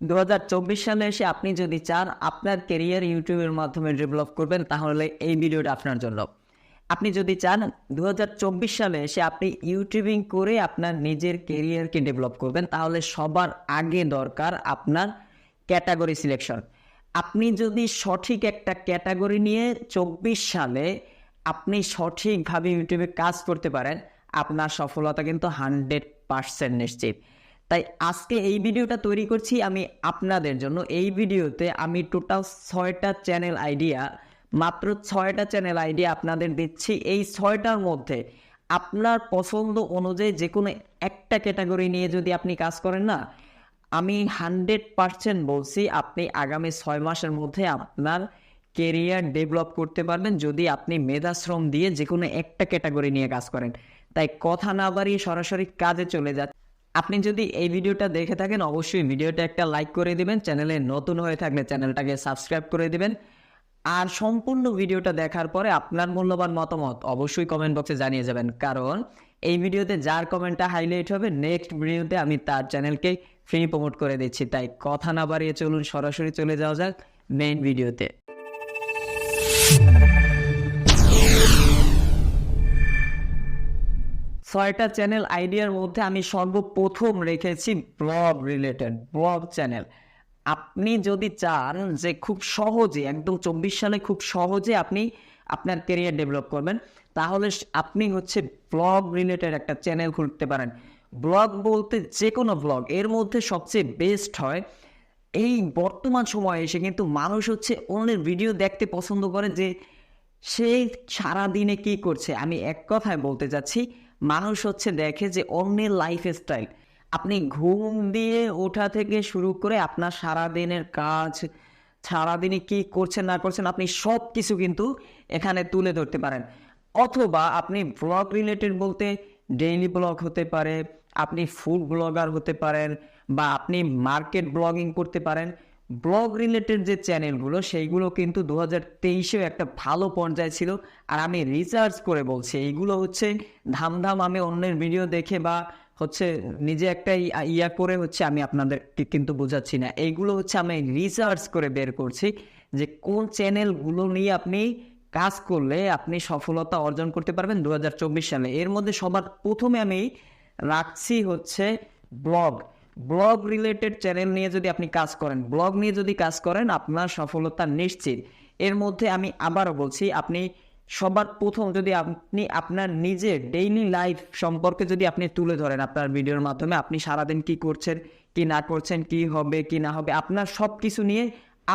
2024 সালে এসে আপনি যদি চান আপনার ক্যারিয়ার ইউটিউবের মাধ্যমে ডেভেলপ করবেন, তাহলে এই ভিডিওটা আপনার জন্য। আপনি যদি চান 2024 সালে এসে আপনি ইউটিউবিং করে আপনার নিজের ক্যারিয়ারকে ডেভেলপ করবেন, তাহলে সবার আগে দরকার আপনার ক্যাটাগরি সিলেকশন। আপনি যদি সঠিক একটা ক্যাটাগরি নিয়ে 24 সালে আপনি সঠিকভাবে ইউটিউবে কাজ করতে পারেন, আপনার সফলতা কিন্তু 100% নিশ্চিত। তাই আজকে এই ভিডিওটা তৈরি করছি আমি আপনাদের জন্য। এই ভিডিওতে আমি টোটাল 6টা চ্যানেল আইডিয়া, মাত্র 6টা চ্যানেল আইডিয়া আপনাদের দিচ্ছি। এই 6টার মধ্যে আপনার পছন্দ অনুযায়ী যে কোনো একটা ক্যাটাগরি নিয়ে যদি আপনি কাজ করেন না, আমি 100% বলছি আপনি আগামী 6 মাসের মধ্যে আপনার কেরিয়ার ডেভেলপ করতে পারবেন, যদি আপনি মেধাশ্রম দিয়ে যে কোনো একটা ক্যাটাগরি নিয়ে কাজ করেন। তাই কথা না বাড়িয়ে সরাসরি কাজে চলে যান। আপনি যদি এই ভিডিওটা দেখে থাকেন, অবশ্যই ভিডিওটা একটা লাইক করে দিবেন। চ্যানেলে নতুন হয়ে থাকলে চ্যানেলটাকে সাবস্ক্রাইব করে দিবেন। আর সম্পূর্ণ ভিডিওটা দেখার পরে আপনার মূল্যবান মতামত অবশ্যই কমেন্ট বক্সে জানিয়ে যাবেন, কারণ এই ভিডিওতে যার কমেন্টটা হাইলাইট হবে নেক্সট ভিডিওতে আমি তার চ্যানেলকে ফ্রি প্রমোট করে দিচ্ছি। তাই কথা না বাড়িয়ে চলুন সরাসরি চলে যাওয়া যাক মেইন ভিডিওতে। 6টা চ্যানেল আইডিয়ার মধ্যে আমি সর্বপ্রথম রেখেছি ব্লগ রিলেটেড ব্লগ চ্যানেল। আপনি যদি চান যে খুব সহজে একদম 24 সালে খুব সহজে আপনি আপনার ক্যারিয়ার ডেভেলপ করবেন, তাহলে আপনি ব্লগ রিলেটেড একটা চ্যানেল খুলতে পারেন। ব্লগ বলতে যে কোনো ব্লগ, এর মধ্যে সবচেয়ে বেস্ট হয় এই বর্তমান সময়ে এসে কিন্তু মানুষ অন্যের ভিডিও দেখতে পছন্দ করে, যে সে সারাদিনে কি করছে। আমি এক কথায় বলতে চাচ্ছি, মানুষ দেখে যে অন্যের লাইফ স্টাইল। আপনি ঘুম দিয়ে ওঠা থেকে শুরু করে আপনার সারাদিনের কাজ, সারাদিনে কি করছেন না করছেন, আপনি সব কিছু কিন্তু এখানে তুলে ধরতে পারেন। অথবা আপনি ব্লগ রিলেটেড বলতে ডেইলি ব্লগ হতে পারে, আপনি ফুড ব্লগার হতে পারেন, বা আপনি মার্কেট ব্লগিং করতে পারেন। ব্লগ রিলেটেড যে চ্যানেলগুলো সেইগুলো কিন্তু 2023-এও একটা ভালো পর্যায়ে ছিল। আর আমি রিসার্চ করে বলছি, এইগুলো ধামধাম আমি অন্যের ভিডিও দেখে বা নিজে একটা ইয়া করে আমি আপনাদেরকে কিন্তু বোঝাচ্ছি না। এইগুলো আমি রিসার্চ করে বের করছি যে কোন চ্যানেলগুলো নিয়ে আপনি কাজ করলে আপনি সফলতা অর্জন করতে পারবেন 2024 সালে। এর মধ্যে সবার প্রথমে আমি রাখছি ব্লগ রিলেটেড চ্যানেল নিয়ে যদি আপনি কাজ করেন, ব্লগ নিয়ে যদি কাজ করেন, আপনার সফলতা নিশ্চিত। এর মধ্যে আমি আবারও বলছি, আপনি সবার প্রথম যদি আপনি আপনার নিজের ডেইলি লাইফ সম্পর্কে যদি আপনি তুলে ধরেন আপনার ভিডিওর মাধ্যমে, আপনি সারাদিন কি করছেন কি না করছেন, কি হবে কি না হবে, আপনার সব কিছু নিয়ে,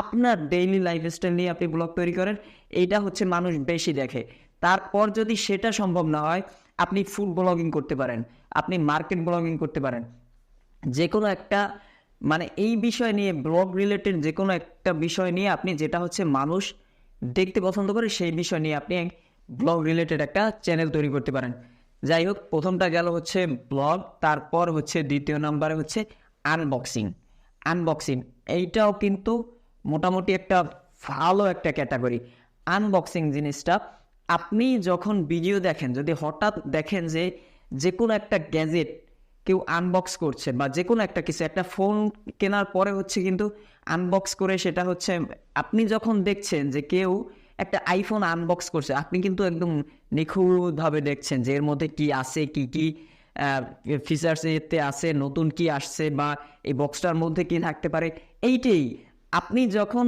আপনার ডেইলি লাইফস্টাইল নিয়ে আপনি ব্লগ তৈরি করেন, এইটা মানুষ বেশি দেখে। তারপর যদি সেটা সম্ভব না হয়, আপনি ফুড ব্লগিং করতে পারেন, আপনি মার্কেট ব্লগিং করতে পারেন। যে কোনো একটা এই বিষয় নিয়ে, ব্লগ রিলেটেড যে কোনো একটা বিষয় নিয়ে আপনি, যেটা মানুষ দেখতে পছন্দ করে, সেই বিষয় নিয়ে আপনি ব্লগ রিলেটেড একটা চ্যানেল তৈরি করতে পারেন। যাই হোক, প্রথমটা গেল ব্লগ, তারপর দ্বিতীয় নাম্বারে আনবক্সিং। এইটাও কিন্তু মোটামুটি একটা ভালো একটা ক্যাটাগরি। আনবক্সিং জিনিসটা, আপনি যখন ভিডিও দেখেন, যদি হঠাৎ দেখেন যে কোনো একটা গ্যাজেট কেউ আনবক্স করছে, বা যে কোনো একটা কিছু, একটা ফোন কেনার পরে কিন্তু আনবক্স করে সেটা আপনি যখন দেখছেন যে কেউ একটা আইফোন আনবক্স করছে, আপনি কিন্তু একদম নিখুঁতভাবে দেখছেন যে এর মধ্যে কি আছে, কি কি ফিচার্স এতে আছে, নতুন কি আসছে, বা এই বক্সটার মধ্যে কি থাকতে পারে। এইটাই আপনি যখন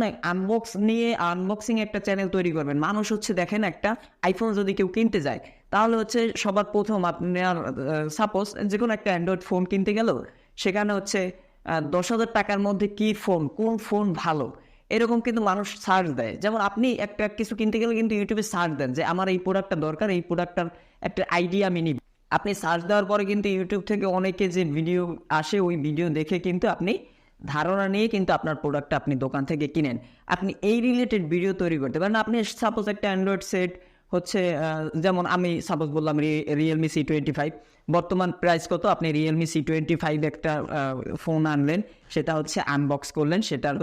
আনবক্সিং একটা চ্যানেল তৈরি করবেন, মানুষ দেখেন একটা আইফোন যদি কেউ কিনতে যায়, তাহলে সবার প্রথম আপনার সাপোজ যে কোনো একটা অ্যান্ড্রয়েড ফোন কিনতে গেল, সেখানে 10,000 টাকার মধ্যে কোন ফোন ভালো, এরকম কিন্তু মানুষ সার্চ দেয়। যেমন আপনি একটা কিছু কিনতে গেলে কিন্তু ইউটিউবে সার্চ দেন যে আমার এই প্রোডাক্টটা দরকার, এই প্রোডাক্টটার একটা আইডিয়া আমি নিব। আপনি সার্চ দেওয়ার পরে কিন্তু ইউটিউব থেকে অনেকে যে ভিডিও আসে, ওই ভিডিও দেখে কিন্তু আপনি ধারণা নিয়ে কিন্তু আপনার প্রোডাক্টটা আপনি দোকান থেকে কিনেন। আপনি এই রিলেটেড ভিডিও তৈরি করতে পারেন। আপনি সাপোজ একটা অ্যান্ড্রয়েড সেট যেমন আমি সাপোজ বললাম রিয়েলমি C25, বর্তমান প্রাইস কত, আপনি রিয়েলমি C25 একটা ফোন আনলেন, সেটা আনবক্স করলেন, সেটার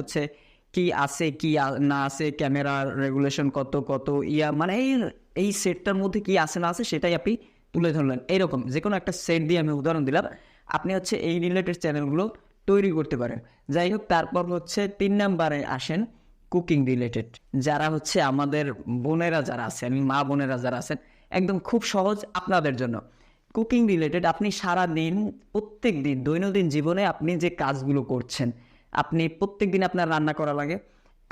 কি আছে কি না আছে, ক্যামেরার রেগুলেশন কত এই সেটটার মধ্যে কি আছে না আছে সেটাই আপনি তুলে ধরলেন। এইরকম যে কোনো একটা সেট দিয়ে আমি উদাহরণ দিলাম। আপনি এই রিলেটেড চ্যানেলগুলো তৈরি করতে পারেন। যাই হোক, তারপর হচ্ছে 3 নাম্বারে আসেন কুকিং রিলেটেড। যারা হচ্ছে আমাদের বোনেরা যারা আছেন, মা বোনেরা যারা আছেন, একদম খুব সহজ আপনাদের জন্য। কুকিং রিলেটেড আপনি সারাদিন প্রত্যেক দিন দৈনন্দিন জীবনে আপনি যে কাজগুলো করছেন, আপনি প্রত্যেক দিন আপনার রান্না করা লাগে,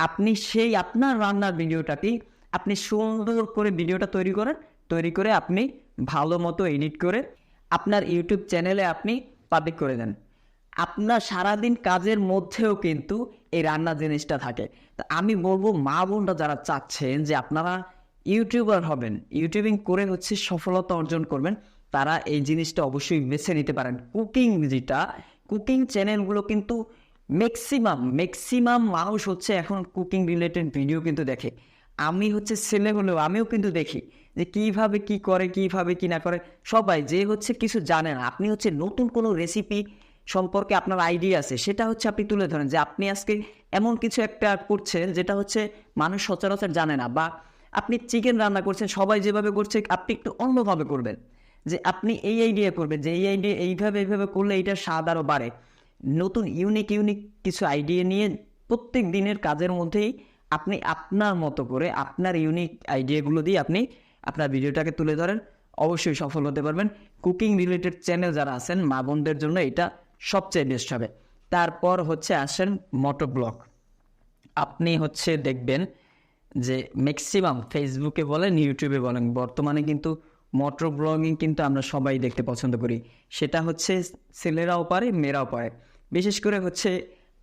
আপনি সেই আপনার রান্নার ভিডিওটাকেই আপনি সুন্দর করে ভিডিওটা তৈরি করে আপনি ভালো মতো এডিট করে আপনার ইউটিউব চ্যানেলে আপনি পাবলিক করে দেন। আপনার সারাদিন কাজের মধ্যেও কিন্তু এই রান্না জিনিসটা থাকে। তা আমি বলবো মা বোনরা যারা চাচ্ছেন যে আপনারা ইউটিউবার হবেন, ইউটিউবিং করে হচ্ছে সফলতা অর্জন করবেন, তারা এই জিনিসটা অবশ্যই বেছে নিতে পারেন। কুকিং চ্যানেলগুলো কিন্তু ম্যাক্সিমাম মানুষ হচ্ছে এখন কুকিং রিলেটেড ভিডিও কিন্তু দেখে। আমি হচ্ছে ছেলে হলেও আমিও কিন্তু দেখি যে কিভাবে কি করে, কিভাবে কি না করে। সবাই যে হচ্ছে কিছু জানে না, আপনি হচ্ছে নতুন কোনো রেসিপি সম্পর্কে আপনার আইডিয়া আছে, সেটা হচ্ছে আপনি তুলে ধরেন যে আপনি আজকে এমন কিছু একটা করছেন যেটা হচ্ছে মানুষ সচরাচর জানে না, বা আপনি চিকেন রান্না করছেন, সবাই যেভাবে করছে আপনি একটু অন্যভাবে করবেন, যে আপনি এই আইডিয়া করবেন যে এই আইডিয়া এইভাবে করলে এইটার স্বাদ আরও বাড়ে। নতুন ইউনিক কিছু আইডিয়া নিয়ে প্রত্যেক দিনের কাজের মধ্যেই আপনি আপনার মতো করে আপনার ইউনিক আইডিয়াগুলো দিয়ে আপনি আপনার ভিডিওটাকে তুলে ধরেন, অবশ্যই সফল হতে পারবেন। কুকিং রিলেটেড চ্যানেল যারা আছেন মা বোনদের জন্য এটা সবচেয়ে বেস্ট হবে। তারপর হচ্ছে আসেন মোটো ব্লগ। আপনি হচ্ছে দেখবেন যে ম্যাক্সিমাম ফেসবুকে বলেন, ইউটিউবে বলেন, বর্তমানে কিন্তু মোটর ব্লগিং কিন্তু আমরা সবাই দেখতে পছন্দ করি। সেটা হচ্ছে ছেলেরাও পারে, মেয়েরাও পারে। বিশেষ করে হচ্ছে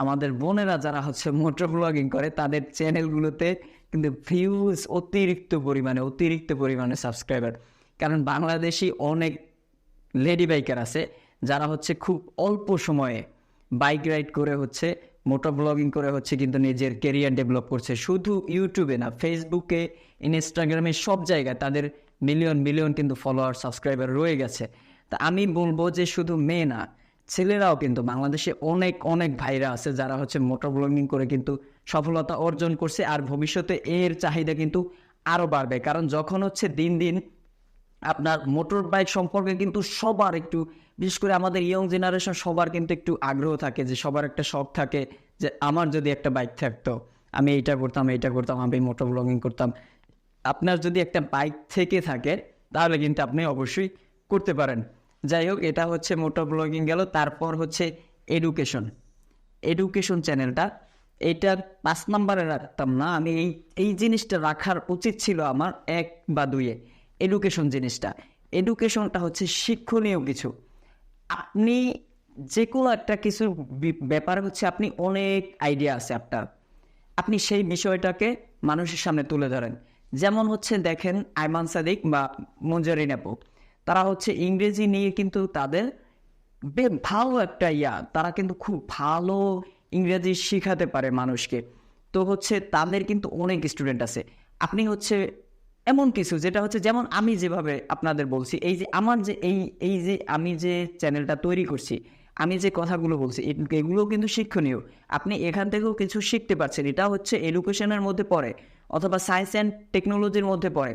আমাদের বোনেরা যারা হচ্ছে মোটর ব্লগিং করে তাদের চ্যানেলগুলোতে কিন্তু ভিউজ অতিরিক্ত পরিমাণে সাবস্ক্রাইবার। কারণ বাংলাদেশি অনেক লেডি বাইকার আছে যারা হচ্ছে খুব অল্প সময়ে বাইক রাইড করে হচ্ছে মোটর ব্লগিং করে হচ্ছে কিন্তু নিজের কেরিয়ার ডেভেলপ করছে। শুধু ইউটিউবে না, ফেসবুকে, ইনস্টাগ্রামে, সব জায়গায় তাদের মিলিয়ন কিন্তু ফলোয়ার সাবস্ক্রাইবার রয়ে গেছে। তা আমি বলবো যে শুধু মেয়ে না, ছেলেরাও কিন্তু বাংলাদেশে অনেক ভাইরা আছে যারা হচ্ছে মোটর ব্লগিং করে কিন্তু সফলতা অর্জন করছে। আর ভবিষ্যতে এর চাহিদা কিন্তু আরও বাড়বে, কারণ যখন হচ্ছে দিন দিন আপনার মোটর বাইক সম্পর্কে কিন্তু সবার একটু, বিশেষ করে আমাদের ইয়ং জেনারেশন সবার কিন্তু একটু আগ্রহ থাকে, যে সবার একটা শখ থাকে যে আমার যদি একটা বাইক থাকতো, আমি এইটা করতাম, আমি মোটর ব্লগিং করতাম। আপনার যদি একটা বাইক থেকে থাকে তাহলে কিন্তু আপনি অবশ্যই করতে পারেন। যাই হোক, এটা হচ্ছে মোটর ব্লগিং গেল। তারপর হচ্ছে এডুকেশন চ্যানেলটা, এইটা 5 নাম্বারে রাখতাম না আমি, এই জিনিসটা রাখার উচিত ছিল আমার 1 বা 2-এ। এডুকেশনটা হচ্ছে শিক্ষণীয় কিছু। আপনি যে কোনো একটা কিছু ব্যাপারে হচ্ছে আপনি অনেক আইডিয়া আছে আপনার, আপনি সেই বিষয়টাকে মানুষের সামনে তুলে ধরেন। যেমন হচ্ছে দেখেন আইমান সাদিক বা মঞ্জারিন আপু, তারা হচ্ছে ইংরেজি নিয়ে কিন্তু তাদের ভালো একটা তারা কিন্তু খুব ভালো ইংরেজি শিখাতে পারে মানুষকে। তো হচ্ছে তাদের কিন্তু অনেক স্টুডেন্ট আছে। আপনি হচ্ছে এমন কিছু যেটা হচ্ছে, যেমন আমি যেভাবে আপনাদের বলছি, এই যে আমার যে এই যে আমি যে চ্যানেলটা তৈরি করছি, আমি যে কথাগুলো বলছি এগুলো কিন্তু শিক্ষণীয়। আপনি এখান থেকেও কিছু শিখতে পারছেন। এটা হচ্ছে এডুকেশনের মধ্যে পড়ে অথবা সায়েন্স অ্যান্ড টেকনোলজির মধ্যে পড়ে।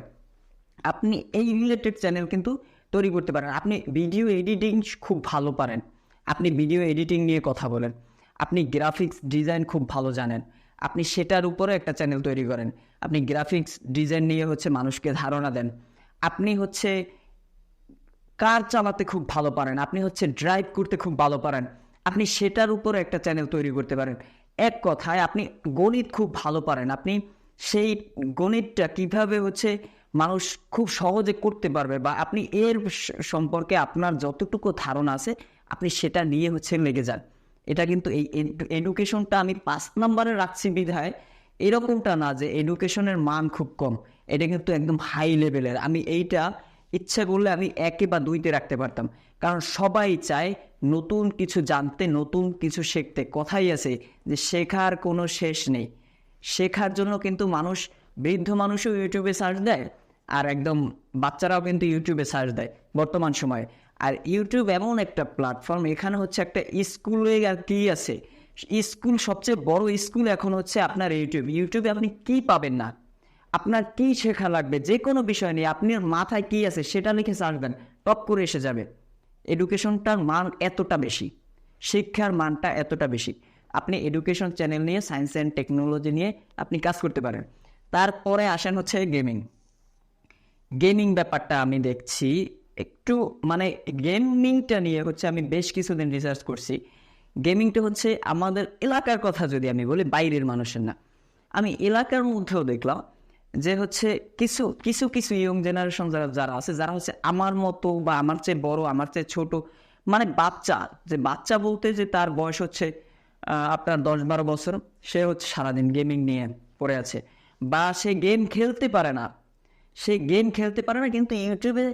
আপনি এই রিলেটেড চ্যানেল কিন্তু তৈরি করতে পারেন। আপনি ভিডিও এডিটিং খুব ভালো পারেন, আপনি ভিডিও এডিটিং নিয়ে কথা বলেন, আপনি গ্রাফিক্স ডিজাইন খুব ভালো জানেন, আপনি সেটার উপরে একটা চ্যানেল তৈরি করেন। আপনি গ্রাফিক্স ডিজাইন নিয়ে হচ্ছে মানুষকে ধারণা দেন। আপনি হচ্ছে কার চালাতে খুব ভালো পারেন, আপনি হচ্ছে ড্রাইভ করতে খুব ভালো পারেন, আপনি সেটার উপরে একটা চ্যানেল তৈরি করতে পারেন। এক কথায় আপনি গণিত খুব ভালো পারেন, আপনি সেই গণিতটা কিভাবে হচ্ছে মানুষ খুব সহজে করতে পারবে, বা আপনি এর সম্পর্কে আপনার যতটুকু ধারণা আছে আপনি সেটা নিয়ে হচ্ছে লেগে যান। এটা কিন্তু এই এডুকেশনটা আমি 5 নাম্বারে রাখছি বিধায় এরকমটা না যে এডুকেশনের মান খুব কম, এটা কিন্তু একদম হাই লেভেলের। আমি এইটা ইচ্ছা করলে আমি 1 বা 2-তে রাখতে পারতাম, কারণ সবাই চায় নতুন কিছু জানতে, নতুন কিছু শিখতে। কথাই আছে যে শেখার কোনো শেষ নেই। শেখার জন্য কিন্তু বৃদ্ধ মানুষও ইউটিউবে সার্চ দেয়, আর একদম বাচ্চারাও কিন্তু ইউটিউবে সার্চ দেয় বর্তমান সময়ে। আর ইউটিউব এমন একটা প্ল্যাটফর্ম, এখানে হচ্ছে একটা স্কুলে আর কি আছে, স্কুল সবচেয়ে বড় স্কুল এখন হচ্ছে আপনার ইউটিউবে আপনি কি পাবেন না, আপনার কি শেখা লাগবে, যে কোনো বিষয় নিয়ে আপনার মাথায় কি আছে সেটা লিখে সার্চ দেন, টপ করে এসে যাবে। এডুকেশনটার মান এতটা বেশি। শিক্ষার মানটা এতটা বেশি। আপনি এডুকেশন চ্যানেল নিয়ে, সায়েন্স অ্যান্ড টেকনোলজি নিয়ে আপনি কাজ করতে পারেন। তারপরে আসেন হচ্ছে গেমিং ব্যাপারটা আমি দেখছি একটু, মানে গেমিংটা নিয়ে হচ্ছে আমি বেশ কিছুদিন রিসার্চ করছি। গেমিংটা হচ্ছে আমাদের এলাকার কথা যদি আমি বলি, বাইরের মানুষের না, আমি এলাকার মধ্যেও দেখলাম যে হচ্ছে কিছু কিছু কিছু ইয়ং জেনারেশন যারা আছে, যারা হচ্ছে আমার মতো বা আমার চেয়ে বড়, আমার চেয়ে ছোট, মানে বাচ্চা বলতে যে তার বয়স হচ্ছে আপনার 10-12 বছর, সে হচ্ছে সারাদিন গেমিং নিয়ে পড়ে আছে, বা সে গেম খেলতে পারে না, কিন্তু ইউটিউবে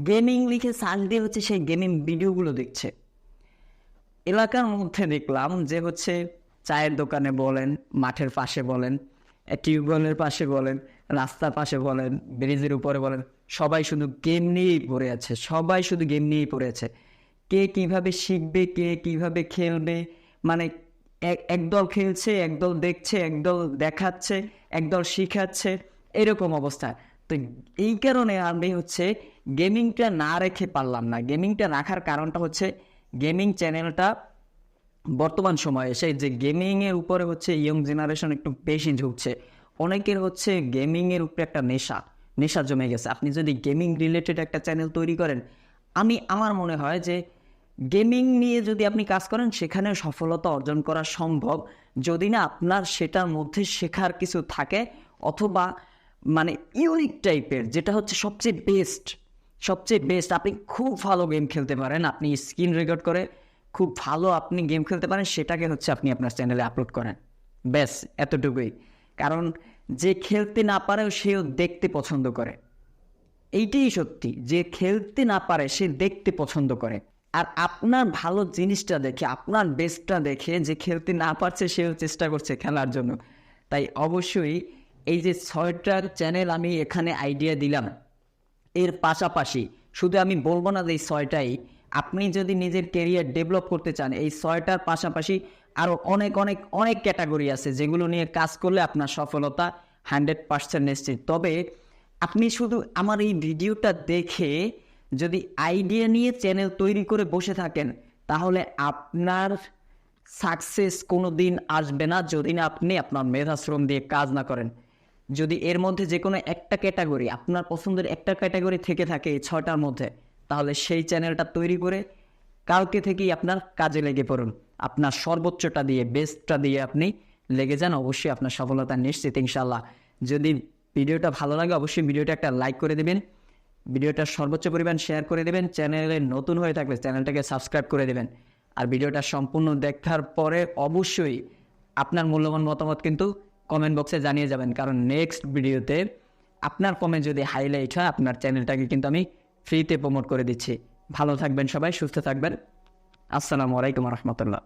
গেমিং লিখে সার্চ দিয়ে হচ্ছে সেই গেমিং ভিডিওগুলো দেখছে। এলাকার মধ্যে দেখলাম যে হচ্ছে চায়ের দোকানে বলেন, মাঠের পাশে বলেন, টিউবওয়েলের পাশে বলেন, রাস্তার পাশে বলেন, ব্রিজের উপরে বলেন, সবাই শুধু গেম নিয়েই পড়ে আছে। কে কিভাবে শিখবে, কে কিভাবে খেলবে, মানে একদল খেলছে, একদল দেখছে, একদল দেখাচ্ছে, একদল শিখাচ্ছে, এরকম অবস্থা। তো এই কারণে আমি হচ্ছে গেমিংটা না রেখে পারলাম না। গেমিংটা রাখার কারণটা হচ্ছে গেমিং চ্যানেলটা বর্তমান সময়ে এসে যে গেমিংয়ের উপরে হচ্ছে ইয়ং জেনারেশন একটু বেশি ঝুঁকছে। অনেকের হচ্ছে গেমিংয়ের উপরে একটা নেশা জমে গেছে। আপনি যদি গেমিং রিলেটেড একটা চ্যানেল তৈরি করেন, আমার মনে হয় যে গেমিং নিয়ে যদি আপনি কাজ করেন, সেখানে সফলতা অর্জন করা সম্ভব, যদি না আপনার সেটার মধ্যে শেখার কিছু থাকে, অথবা মানে ইউনিক টাইপের, যেটা হচ্ছে সবচেয়ে বেস্ট। আপনি খুব ভালো গেম খেলতে পারেন, আপনি স্ক্রিন রেকর্ড করে খুব ভালো আপনি গেম খেলতে পারেন, সেটাকে হচ্ছে আপনি আপনার চ্যানেলে আপলোড করেন, ব্যাস এতটুকুই। কারণ যে খেলতে না পারেও সেও দেখতে পছন্দ করে, এইটাই সত্যি, যে খেলতে না পারে সে দেখতে পছন্দ করে। আর আপনার ভালো জিনিসটা দেখে, আপনার বেস্টটা দেখে, যে খেলতে না পারছে সেও চেষ্টা করছে খেলার জন্য। তাই অবশ্যই এই যে 6টা চ্যানেল আমি এখানে আইডিয়া দিলাম, এর পাশাপাশি শুধু আমি বলবো না যে এই 6টাই, আপনি যদি নিজের কেরিয়ার ডেভেলপ করতে চান, এই 6টার পাশাপাশি আরও অনেক ক্যাটাগরি আছে, যেগুলো নিয়ে কাজ করলে আপনার সফলতা 100% নিশ্চিত। তবে আপনি শুধু আমার এই ভিডিওটা দেখে যদি আইডিয়া নিয়ে চ্যানেল তৈরি করে বসে থাকেন, তাহলে আপনার সাকসেস কোনো দিন আসবে না, যদি না আপনি আপনার মেধাশ্রম দিয়ে কাজ না করেন। যদি এর মধ্যে যে কোনো একটা ক্যাটাগরি, আপনার পছন্দের একটা ক্যাটাগরি থেকে থাকে এই 6টার মধ্যে, তাহলে সেই চ্যানেলটা তৈরি করে কালকে থেকেই আপনার কাজে লেগে পড়ুন। আপনার সর্বোচ্চটা দিয়ে, বেস্টটা দিয়ে আপনি লেগে যান, অবশ্যই আপনার সফলতা নিশ্চিত ইনশাল্লাহ। যদি ভিডিওটা ভালো লাগে, অবশ্যই ভিডিওটা একটা লাইক করে দেবেন, ভিডিওটা সর্বোচ্চ পরিমাণ শেয়ার করে দেবেন, চ্যানেলে নতুন হয়ে থাকলে চ্যানেলটাকে সাবস্ক্রাইব করে দেবেন। আর ভিডিওটা সম্পূর্ণ দেখার পরে অবশ্যই আপনার মূল্যবান মতামত কিন্তু কমেন্ট বক্সে জানিয়ে যাবেন, কারণ নেক্সট ভিডিওতে আপনার কমেন্ট যদি হাইলাইট হয়, আপনার চ্যানেলটাকে কিন্তু আমি ফ্রিতে প্রমোট করে দিচ্ছি। ভালো থাকবেন সবাই, সুস্থ থাকবেন। আসসালামু আলাইকুম রহমতুল্লাহ।